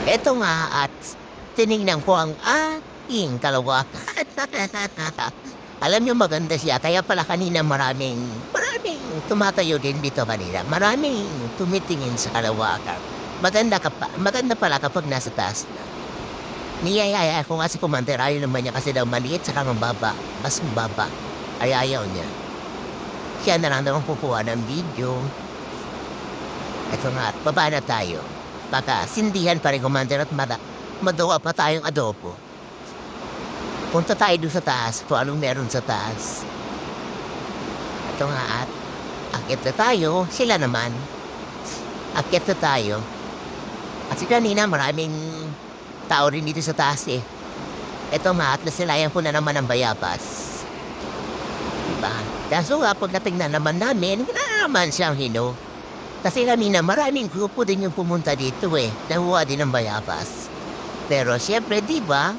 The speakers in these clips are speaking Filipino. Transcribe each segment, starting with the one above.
Eto nga at tiningnan ko ang aking kalawakan. Alam niyo maganda siya kaya pala kanina maraming tumatayo din dito kanina. Maraming tumitingin sa kalawakan. Maganda pala kapag nasa taas na. Niyayaya ko nga si Commander, ayaw naman niya kasi daw maliit saka mababa. Mas mababa. Ay ayaw niya. Siya na lang naman kukuha ng video. Eto nga, baba na tayo. Baka sindihan pa rin, Commander, at madawa pa tayong adobo. Punta tayo doon sa taas kung anong meron sa taas. Ito nga at akit na tayo, sila naman. Akit na tayo. Kasi kanina maraming tao rin dito sa taas eh. Ito nga at nasilayan ko na naman ang bayabas. Diba? Kaso nga pagdating na naman namin, wala naman siyang hino. Kasi kanina maraming grupo din yung pumunta dito eh. Nahuha din ng bayabas. Pero siyempre, di ba?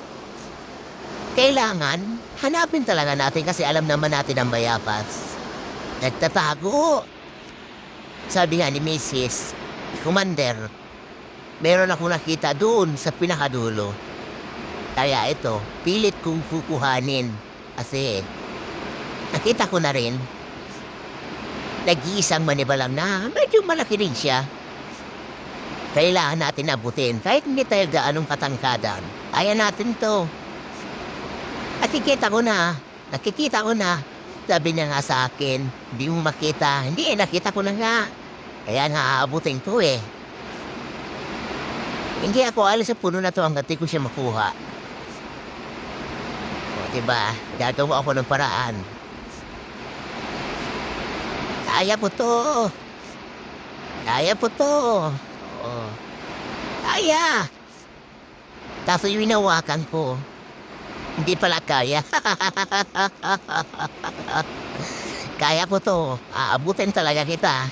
Kailangan hanapin talaga natin kasi alam naman natin ang bayabas. Nagtatago. Sabi nga ni Mrs. Commander, meron ako nakita doon sa pinakadulo. Kaya ito, pilit kong kukuhanin. Kasi nakita ko na rin. Nag-iisang manibalang na medyo malaki rin siya. Kailangan natin abutin kahit hindi tayo gaanong katangkadan. Kaya natin to. Nakikita ko na. Sabi niya nga sa akin, hindi mo makita. Hindi nakita ko na nga. Kaya nga aabutin ko eh. Hindi ako alis sa puno na to hanggang di ko siya makuha. O diba, gagawa ako ng paraan. Kaya po to. Kaya po to. Oo. Kaya. Kaso yung hinawakan ko, hindi pala kaya. Kaya po to. Aabutin talaga kita.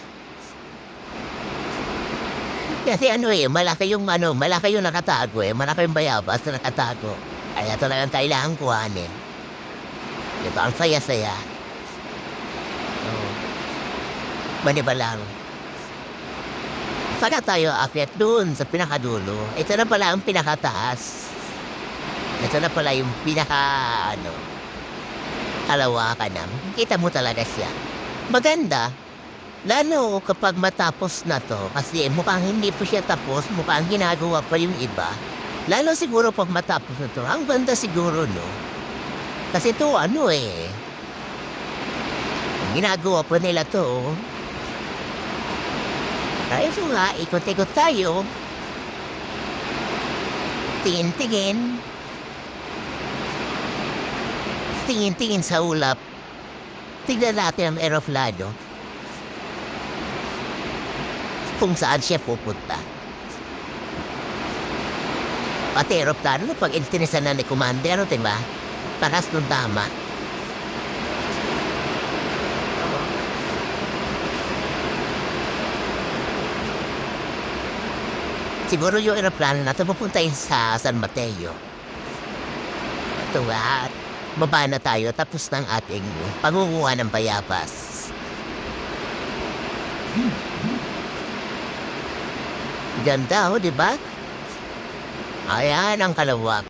Kasi malaki yung nakatago eh. Malaki yung bayabas na nakatago. Kaya talagang kailangan kuhanin. Diba? Ang saya-saya. Maniba lang. Saka tayo akyat doon sa pinakadulo. Ito na pala ang pinakataas. Ito na pala yung kalawakan na. Kita mo talaga siya. Maganda. Lalo kapag matapos na to. Kasi mukhang hindi po siya tapos. Mukhang ginagawa pa yung iba. Lalo siguro pag matapos na to. Ang ganda siguro, no? Kasi to ginagawa pa nila to. Kaya so nga, ikot-ikot tayo. Tingin-tingin. Tingin-tingin sa ulap. Tignan natin ang eroplano. Kung saan siya pupunta. Pati eroplano, pag intinisan na ni Commander, diba? Paras nung tama. Siguro yung aeroplano na ito pupunta sa San Mateo. Ito at baba na tayo tapos ng ating pangunguha ng bayabas. Ganda di ba? Ayan ang kalawak.